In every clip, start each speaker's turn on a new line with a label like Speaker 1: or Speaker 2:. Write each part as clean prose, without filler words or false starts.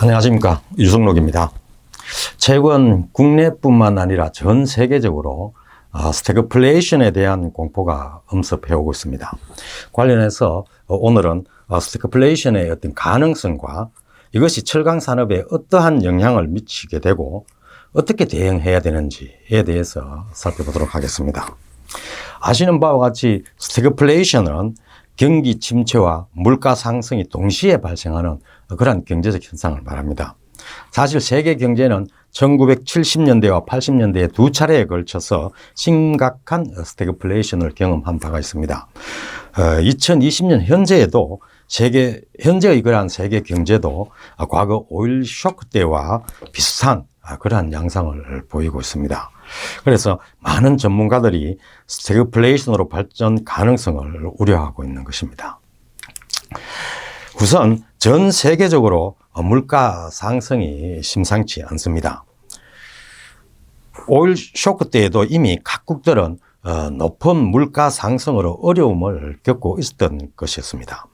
Speaker 1: 안녕하십니까, 유성록입니다. 최근 국내뿐만 아니라 전 세계적으로 스태그플레이션에 대한 공포가 엄습해오고 있습니다. 관련해서 오늘은 스태그플레이션의 어떤 가능성과 이것이 철강 산업에 어떠한 영향을 미치게 되고 어떻게 대응해야 되는지에 대해서 살펴보도록 하겠습니다. 아시는 바와 같이 스태그플레이션은 경기 침체와 물가 상승이 동시에 발생하는 그러한 경제적 현상을 말합니다. 사실 세계 경제는 1970년대와 80년대에 두 차례에 걸쳐서 심각한 스태그플레이션을 경험한 바가 있습니다. 2020년 현재에도 현재의 그러한 세계 경제도 과거 오일 쇼크 때와 비슷한 그러한 양상을 보이고 있습니다. 그래서 많은 전문가들이 스태그플레이션으로 발전 가능성을 우려하고 있는 것입니다. 우선 전 세계적으로 물가 상승이 심상치 않습니다. 오일 쇼크 때에도 이미 각국들은 높은 물가 상승으로 어려움을 겪고 있었던 것이었습니다.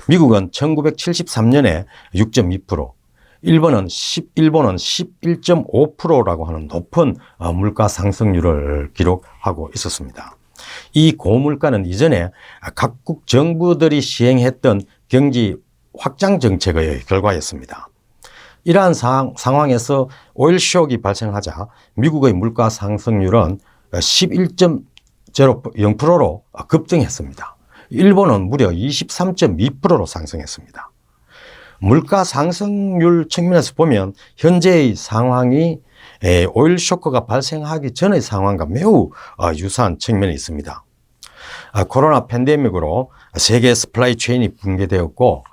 Speaker 1: 미국은 1973년에 6.2%, 일본은 11.5%라고 하는 높은 물가 상승률을 기록하고 있었습니다. 이 고물가는 이전에 각국 정부들이 시행했던 경기 확장 정책의 결과였습니다. 이러한 상황에서 오일 쇼크가 발생하자 미국의 물가 상승률은 11.0%로 급등했습니다. 일본은 무려 23.2%로 상승했습니다. 물가 상승률 측면에서 보면 현재의 상황이 오일 쇼크가 발생하기 전의 상황과 매우 유사한 측면이 있습니다. 코로나 팬데믹으로 세계 서플라이 체인이 붕괴되었고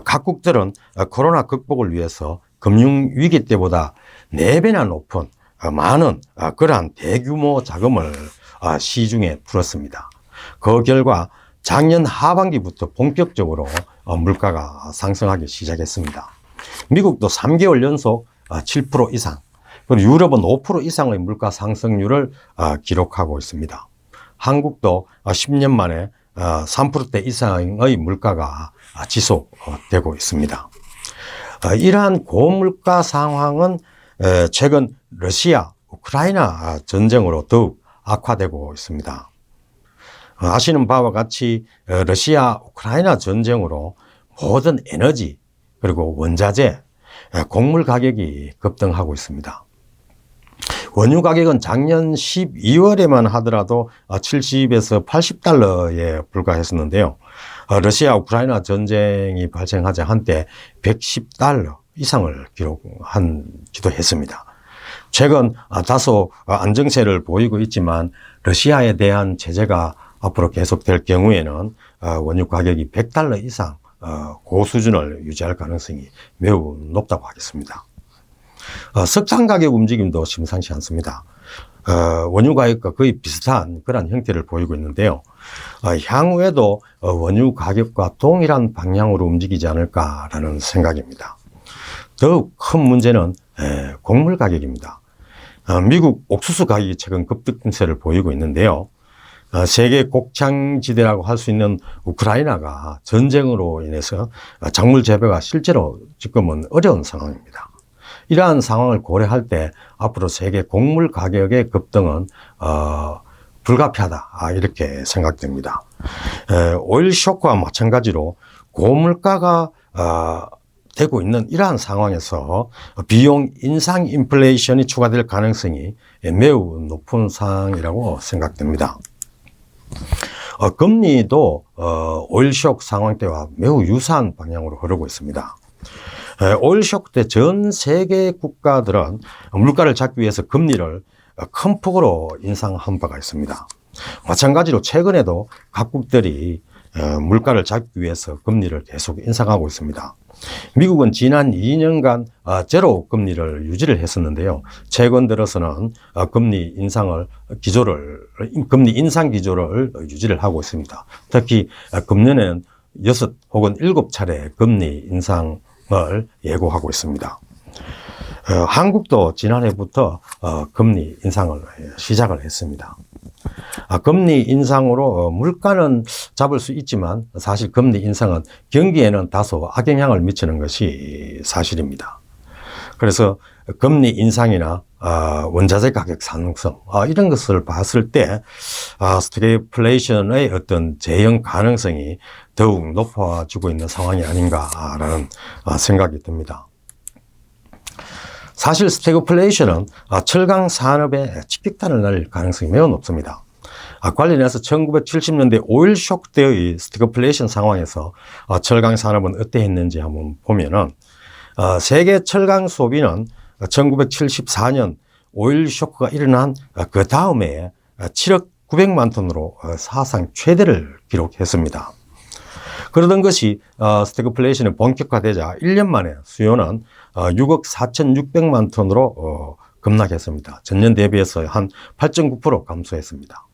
Speaker 1: 각국들은 코로나 극복을 위해서 금융위기 때보다 4배나 높은 많은 그러한 대규모 자금을 시중에 풀었습니다. 그 결과 작년 하반기부터 본격적으로 물가가 상승하기 시작했습니다. 미국도 3개월 연속 7% 이상, 그리고 유럽은 5% 이상의 물가 상승률을 기록하고 있습니다. 한국도 10년 만에 3%대 이상의 물가가 지속되고 있습니다. 이러한 고물가 상황은 최근 러시아, 우크라이나 전쟁으로 더욱 악화되고 있습니다. 아시는 바와 같이 러시아, 우크라이나 전쟁으로 모든 에너지 그리고 원자재, 곡물 가격이 급등하고 있습니다. 원유 가격은 작년 12월에만 하더라도 70에서 80달러에 불과했었는데요. 러시아, 우크라이나 전쟁이 발생하자 한때 110달러 이상을 기록하기도 했습니다. 최근 다소 안정세를 보이고 있지만 러시아에 대한 제재가 앞으로 계속될 경우에는 원유 가격이 100달러 이상 고수준을 유지할 가능성이 매우 높다고 하겠습니다. 석탄 가격 움직임도 심상치 않습니다. 원유 가격과 거의 비슷한 그런 형태를 보이고 있는데요. 향후에도 원유 가격과 동일한 방향으로 움직이지 않을까라는 생각입니다. 더욱 큰 문제는 곡물 가격입니다. 미국 옥수수 가격이 최근 급등세를 보이고 있는데요. 세계 곡창지대라고 할 수 있는 우크라이나가 전쟁으로 인해서 작물 재배가 실제로 지금은 어려운 상황입니다. 이러한 상황을 고려할 때 앞으로 세계 곡물 가격의 급등은 불가피하다 이렇게 생각됩니다. 오일 쇼크와 마찬가지로 고물가가 되고 있는 이러한 상황에서 비용 인상 인플레이션이 추가될 가능성이 매우 높은 상황이라고 생각됩니다. 금리도 오일 쇼크 상황 때와 매우 유사한 방향으로 흐르고 있습니다. 오일 쇼크 때 전 세계 국가들은 물가를 잡기 위해서 금리를 큰 폭으로 인상한 바가 있습니다. 마찬가지로 최근에도 각국들이 물가를 잡기 위해서 금리를 계속 인상하고 있습니다. 미국은 지난 2년간 제로 금리를 유지를 했었는데요. 최근 들어서는 금리 인상 기조를 유지를 하고 있습니다. 특히 금년에는 6 혹은 7차례 금리 인상을 예고하고 있습니다. 한국도 지난해부터 금리 인상을 시작을 했습니다. 금리 인상으로 물가는 잡을 수 있지만 사실 금리 인상은 경기에는 다소 악영향을 미치는 것이 사실입니다. 그래서 금리 인상이나 원자재 가격 상승 이런 것을 봤을 때 스태그플레이션의 어떤 재현 가능성이 더욱 높아지고 있는 상황이 아닌가라는 생각이 듭니다. 사실 스태그플레이션은 철강 산업에 직격탄을 날릴 가능성이 매우 높습니다. 관련해서 1970년대 오일 쇼크 때의 스태그플레이션 상황에서 철강 산업은 어떠했는지 한번 보면은 세계 철강 소비는 1974년 오일 쇼크가 일어난 그 다음에 7억 900만 톤으로 사상 최대를 기록했습니다. 그러던 것이 스태그플레이션이 본격화되자 1년 만에 수요는 6억 4,600만 톤으로 급락했습니다. 전년 대비해서 한 8.9% 감소했습니다.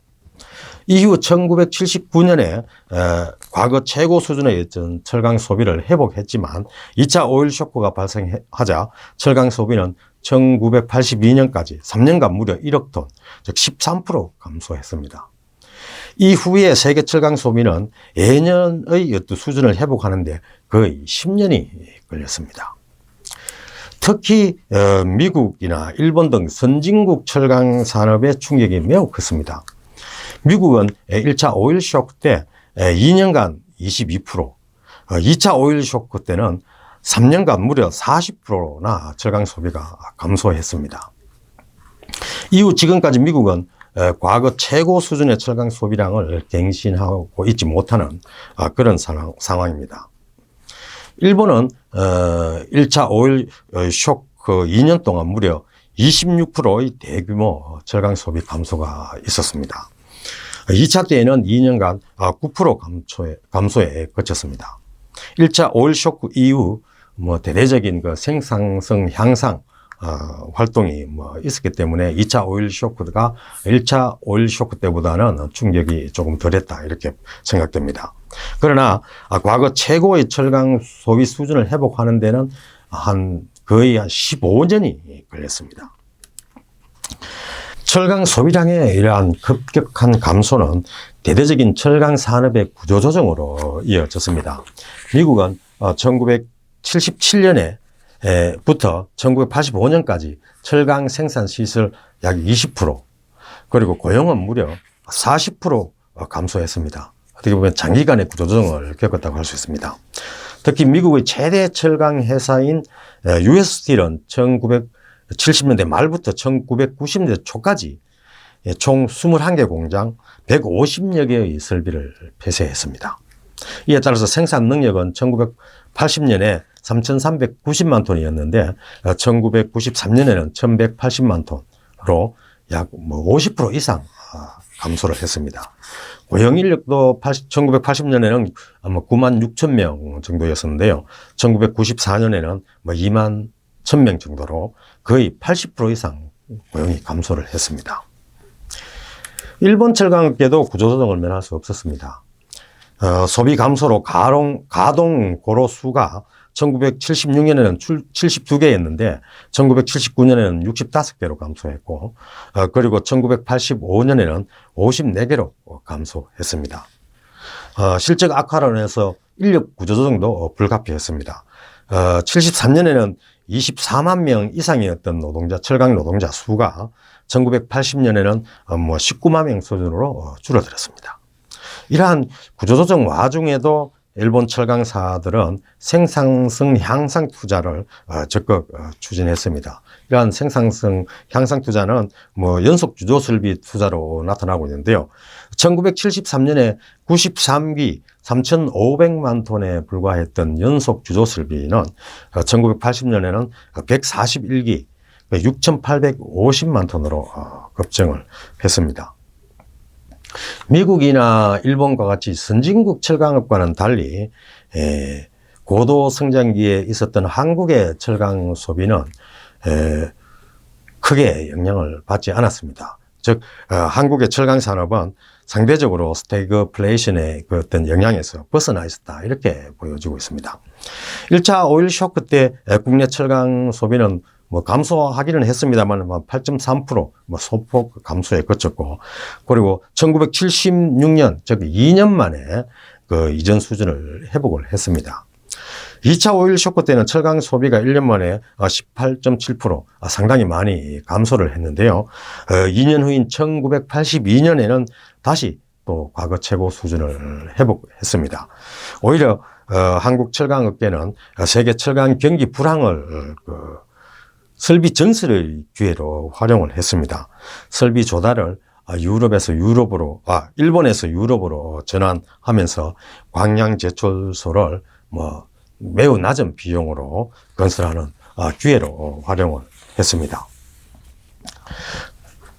Speaker 1: 이후 1979년에 과거 최고 수준의 철강 소비를 회복했지만 2차 오일 쇼크가 발생하자 철강 소비는 1982년까지 3년간 무려 1억 톤, 즉 13% 감소했습니다. 이후에 세계 철강 소비는 예년의 수준을 회복하는데 거의 10년이 걸렸습니다. 특히 미국이나 일본 등 선진국 철강 산업의 충격이 매우 컸습니다. 미국은 1차 오일 쇼크 때 2년간 22%, 2차 오일 쇼크 때는 3년간 무려 40%나 철강 소비가 감소했습니다. 이후 지금까지 미국은 과거 최고 수준의 철강 소비량을 갱신하고 있지 못하는 그런 상황입니다. 일본은 1차 오일 쇼크 2년 동안 무려 26%의 대규모 철강 소비 감소가 있었습니다. 2차 때에는 2년간 9% 감소에 그쳤습니다. 1차 오일 쇼크 이후 대대적인 그 생산성 향상 활동이 있었기 때문에 2차 오일 쇼크가 1차 오일 쇼크 때보다는 충격이 조금 덜했다 이렇게 생각됩니다. 그러나 과거 최고의 철강 소비 수준을 회복하는 데는 거의 한 15년이 걸렸습니다. 철강 소비량의 이러한 급격한 감소는 대대적인 철강 산업의 구조조정으로 이어졌습니다. 미국은 1977년에 부터 1985년까지 철강 생산 시설 약 20%, 그리고 고용은 무려 40% 감소했습니다. 어떻게 보면 장기간의 구조조정을 겪었다고 할 수 있습니다. 특히 미국의 최대 철강 회사인 US 스틸은 1970년대 말부터 1990년대 초까지 총 21개 공장 150여 개의 설비를 폐쇄했습니다. 이에 따라서 생산 능력은 1980년에 3,390만 톤이었는데 1993년에는 1,180만 톤으로 약 50% 이상 감소를 했습니다. 고용 인력도 1980년에는 아마 9만 6천 명 정도였었는데요. 1994년에는 2만 1,000명 정도로 거의 80% 이상 고용이 감소를 했습니다. 일본 철강업계도 구조조정을 면할 수 없었습니다. 소비 감소로 가동 고로 수가 1976년에는 72개였는데 1979년에는 65개로 감소했고 그리고 1985년에는 54개로 감소했습니다. 실적 악화로 인해서 인력 구조조정도 불가피했습니다. 73년에는 24만 명 이상이었던 철강 노동자 수가 1980년에는 19만 명 수준으로 줄어들었습니다. 이러한 구조조정 와중에도 일본 철강사들은 생산성 향상 투자를 적극 추진했습니다. 이러한 생산성 향상 투자는 연속 주조 설비 투자로 나타나고 있는데요. 1973년에 93기 3,500만 톤에 불과했던 연속 주조 설비는 1980년에는 141기 6,850만 톤으로 급증을 했습니다. 미국이나 일본과 같이 선진국 철강업과는 달리 고도 성장기에 있었던 한국의 철강 소비는 크게 영향을 받지 않았습니다. 즉 한국의 철강 산업은 상대적으로 스태그플레이션의 그 어떤 영향에서 벗어나 있었다 이렇게 보여지고 있습니다. 1차 오일 쇼크 때 국내 철강 소비는 감소하기는 했습니다만 8.3% 소폭 감소에 그쳤고, 그리고 1976년 즉 2년 만에 그 이전 수준을 회복을 했습니다. 2차 오일 쇼크 때는 철강 소비가 1년 만에 18.7% 상당히 많이 감소를 했는데요. 2년 후인 1982년에는 다시 또 과거 최고 수준을 회복했습니다. 오히려 한국 철강업계는 세계 철강 경기 불황을 설비 증설의 기회로 활용을 했습니다. 설비 조달을 일본에서 유럽으로 전환하면서 광양 제철소를 매우 낮은 비용으로 건설하는 기회로 활용을 했습니다.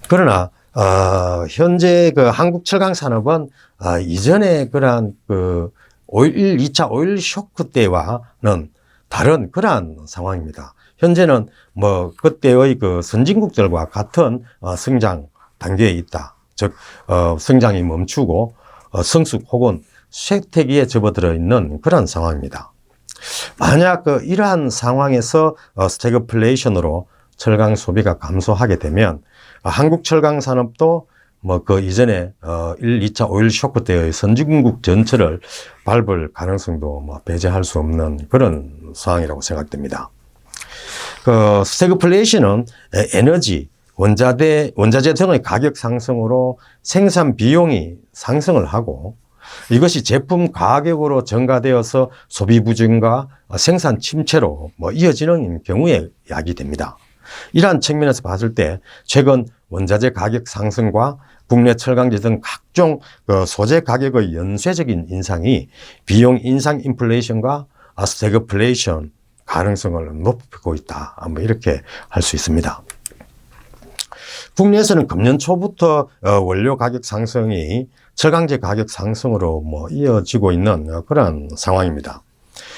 Speaker 1: 그러나 현재 한국 철강 산업은 이전에 그러한 2차 오일 쇼크 때와는 다른 그러한 상황입니다. 현재는 그때의 선진국들과 같은 성장 단계에 있다. 즉 성장이 멈추고 성숙 혹은 쇠퇴기에 접어들어 있는 그런 상황입니다. 만약 이러한 상황에서 스태그플레이션으로 철강 소비가 감소하게 되면 한국 철강 산업도 이전에 2차 오일 쇼크 때의 선진국 전체를 밟을 가능성도 배제할 수 없는 그런 상황이라고 생각됩니다. 스태그플레이션은 에너지, 원자재 등의 가격 상승으로 생산 비용이 상승을 하고 이것이 제품 가격으로 전가되어서 소비 부진과 생산 침체로 이어지는 경우에 야기됩니다. 이러한 측면에서 봤을 때 최근 원자재 가격 상승과 국내 철강제 등 각종 소재 가격의 연쇄적인 인상이 비용 인상 인플레이션과 스태그플레이션 가능성을 높이고 있다. 이렇게 할 수 있습니다. 국내에서는 금년 초부터 원료 가격 상승이 철강제 가격 상승으로 이어지고 있는 그런 상황입니다.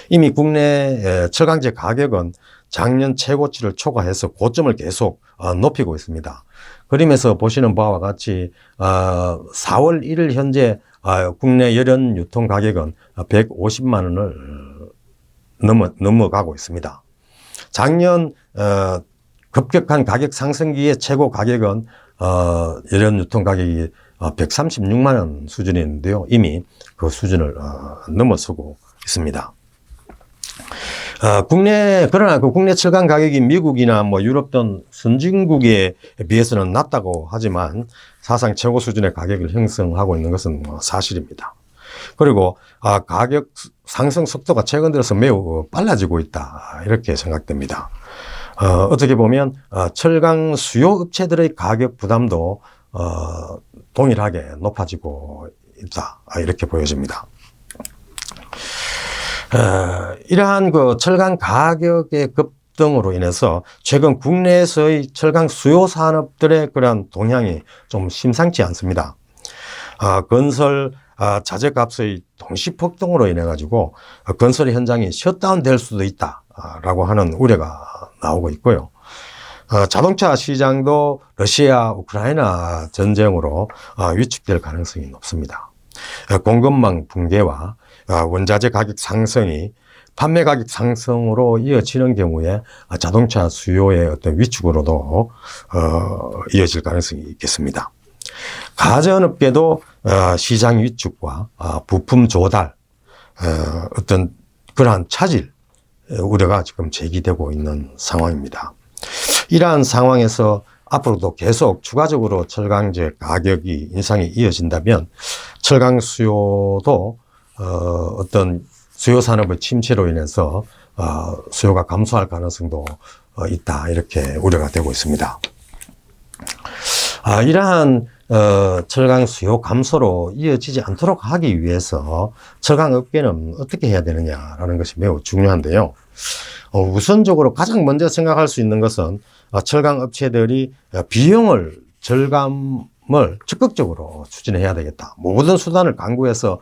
Speaker 1: 이미 국내 철강제 가격은 작년 최고치를 초과해서 고점을 계속 높이고 있습니다. 그림에서 보시는 바와 같이 4월 1일 현재 국내 열연 유통 가격은 150만 원을 넘어가고 있습니다. 작년 급격한 가격 상승기의 최고 가격은 열연 유통 가격이 136만 원 수준이었는데요. 이미 그 수준을 넘어서고 있습니다. 그러나 국내 철강 가격이 미국이나 유럽 등 선진국에 비해서는 낮다고 하지만 사상 최고 수준의 가격을 형성하고 있는 것은 사실입니다. 그리고 가격 상승 속도가 최근 들어서 매우 빨라지고 있다. 이렇게 생각됩니다. 어떻게 보면 철강 수요 업체들의 가격 부담도 동일하게 높아지고 있다. 이렇게 보여집니다. 이러한 철강 가격의 급등으로 인해서 최근 국내에서의 철강 수요 산업들의 그러한 동향이 좀 심상치 않습니다. 건설 자재값의 동시 폭등으로 인해 가지고 건설 현장이 셧다운 될 수도 있다라고 하는 우려가 나오고 있고요. 자동차 시장도 러시아 우크라이나 전쟁으로 위축될 가능성이 높습니다. 공급망 붕괴와 원자재 가격 상승이 판매 가격 상승으로 이어지는 경우에 자동차 수요의 어떤 위축으로도 이어질 가능성이 있겠습니다. 가전업계도 시장 위축과 부품 조달, 어떤 그러한 차질 우려가 지금 제기되고 있는 상황입니다. 이러한 상황에서 앞으로도 계속 추가적으로 철강제 가격이 인상이 이어진다면 철강 수요도 어떤 수요 산업의 침체로 인해서 수요가 감소할 가능성도 있다. 이렇게 우려가 되고 있습니다. 이러한 철강 수요 감소로 이어지지 않도록 하기 위해서 철강 업계는 어떻게 해야 되느냐라는 것이 매우 중요한데요. 우선적으로 가장 먼저 생각할 수 있는 것은 철강 업체들이 비용을 절감을 적극적으로 추진해야 되겠다. 모든 수단을 강구해서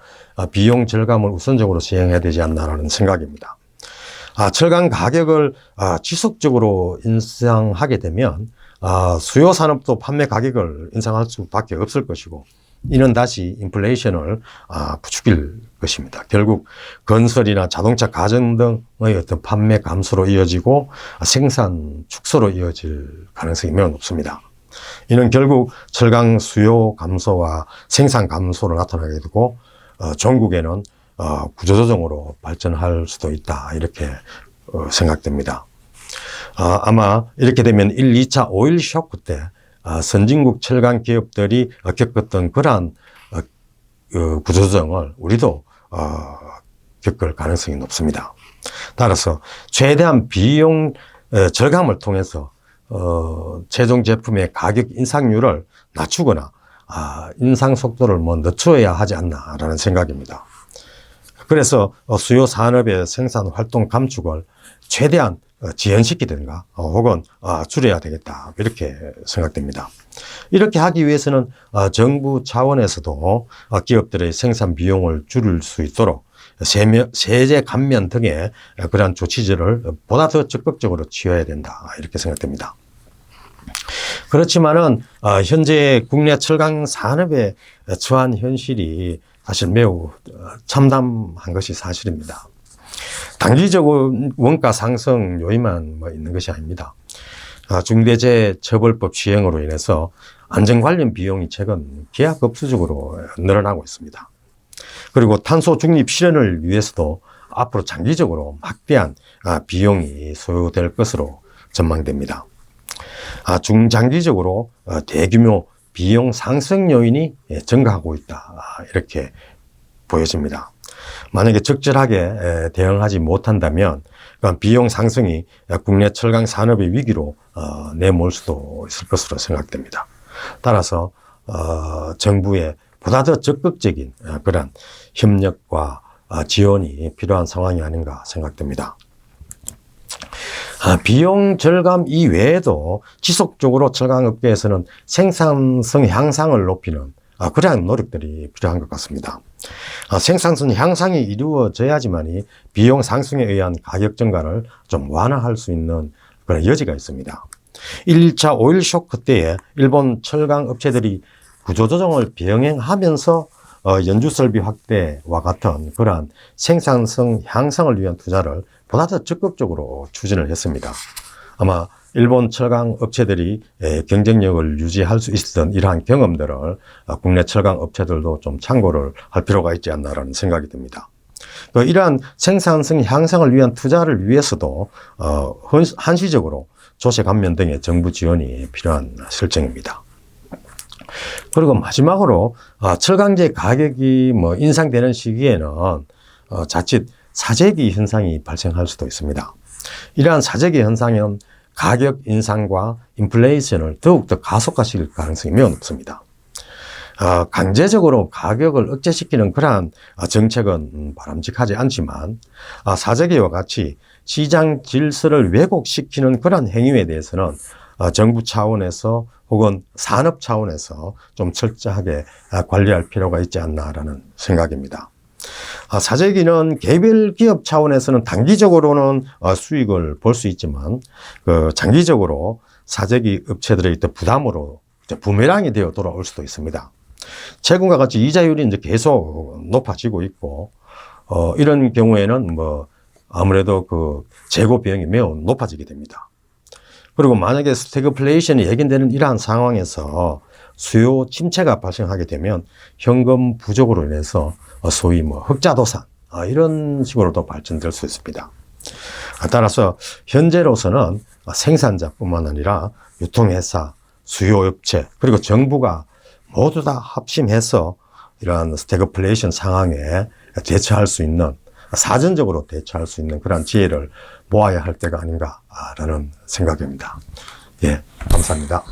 Speaker 1: 비용 절감을 우선적으로 시행해야 되지 않나라는 생각입니다. 철강 가격을 지속적으로 인상하게 되면 수요 산업도 판매 가격을 인상할 수밖에 없을 것이고 이는 다시 인플레이션을 부추길 것입니다. 결국 건설이나 자동차 가전 등의 어떤 판매 감소로 이어지고 생산 축소로 이어질 가능성이 매우 높습니다. 이는 결국 철강 수요 감소와 생산 감소로 나타나게 되고 전국에는 구조조정으로 발전할 수도 있다. 이렇게 생각됩니다. 아마 이렇게 되면 1, 2차 오일 쇼크 때 선진국 철강 기업들이 겪었던 그러한 구조조정을 우리도 겪을 가능성이 높습니다. 따라서 최대한 비용 절감을 통해서 최종 제품의 가격 인상률을 낮추거나 인상 속도를 늦춰야 하지 않나라는 생각입니다. 그래서 수요 산업의 생산 활동 감축을 최대한 지연시키든가 혹은 줄여야 되겠다 이렇게 생각됩니다. 이렇게 하기 위해서는 정부 차원에서도 기업들의 생산 비용을 줄일 수 있도록 세제 감면 등의 그러한 조치들을 보다 더 적극적으로 취해야 된다 이렇게 생각됩니다. 그렇지만은 현재 국내 철강 산업에 처한 현실이 사실 매우 참담한 것이 사실입니다. 단기적으로 원가 상승 요인만 있는 것이 아닙니다. 중대재해처벌법 시행으로 인해서 안전 관련 비용이 최근 기하급수적으로 늘어나고 있습니다. 그리고 탄소 중립 실현을 위해서도 앞으로 장기적으로 막대한 비용이 소요될 것으로 전망됩니다. 중장기적으로 대규모 비용 상승 요인이 증가하고 있다 이렇게 보여집니다. 만약에 적절하게 대응하지 못한다면 비용 상승이 국내 철강 산업의 위기로 내몰 수도 있을 것으로 생각됩니다. 따라서 정부의 보다 더 적극적인 그런 협력과 지원이 필요한 상황이 아닌가 생각됩니다. 비용 절감 이외에도 지속적으로 철강업계에서는 생산성 향상을 높이는 그러한 노력들이 필요한 것 같습니다. 생산성 향상이 이루어져야지만이 비용 상승에 의한 가격 증가를 좀 완화할 수 있는 그런 여지가 있습니다. 1차 오일 쇼크 때에 일본 철강 업체들이 구조조정을 병행하면서 연주설비 확대와 같은 그러한 생산성 향상을 위한 투자를 보다 더 적극적으로 추진을 했습니다. 아마 일본 철강 업체들이 경쟁력을 유지할 수 있었던 이러한 경험들을 국내 철강 업체들도 좀 참고를 할 필요가 있지 않나라는 생각이 듭니다. 이러한 생산성 향상을 위한 투자를 위해서도 한시적으로 조세 감면 등의 정부 지원이 필요한 실정입니다. 그리고 마지막으로 철강제 가격이 인상되는 시기에는 자칫 사재기 현상이 발생할 수도 있습니다. 이러한 사재기 현상은 가격 인상과 인플레이션을 더욱더 가속화시킬 가능성이 매우 높습니다. 강제적으로 가격을 억제시키는 그러한 정책은 바람직하지 않지만 사재기와 같이 시장 질서를 왜곡시키는 그러한 행위에 대해서는 정부 차원에서 혹은 산업 차원에서 좀 철저하게 관리할 필요가 있지 않나라는 생각입니다. 사재기는 개별 기업 차원에서는 단기적으로는 수익을 볼 수 있지만 장기적으로 사재기 업체들의 부담으로 부메랑이 되어 돌아올 수도 있습니다. 최근과 같이 이자율이 이제 계속 높아지고 있고 이런 경우에는 아무래도 재고 비용이 매우 높아지게 됩니다. 그리고 만약에 스태그플레이션이 예견되는 이러한 상황에서 수요 침체가 발생하게 되면 현금 부족으로 인해서 소위 흑자도산 이런 식으로도 발전될 수 있습니다. 따라서 현재로서는 생산자뿐만 아니라 유통회사, 수요업체 그리고 정부가 모두 다 합심해서 이러한 스태그플레이션 상황에 대처할 수 있는 사전적으로 대처할 수 있는 그런 지혜를 모아야 할 때가 아닌가라는 생각입니다. 예, 감사합니다.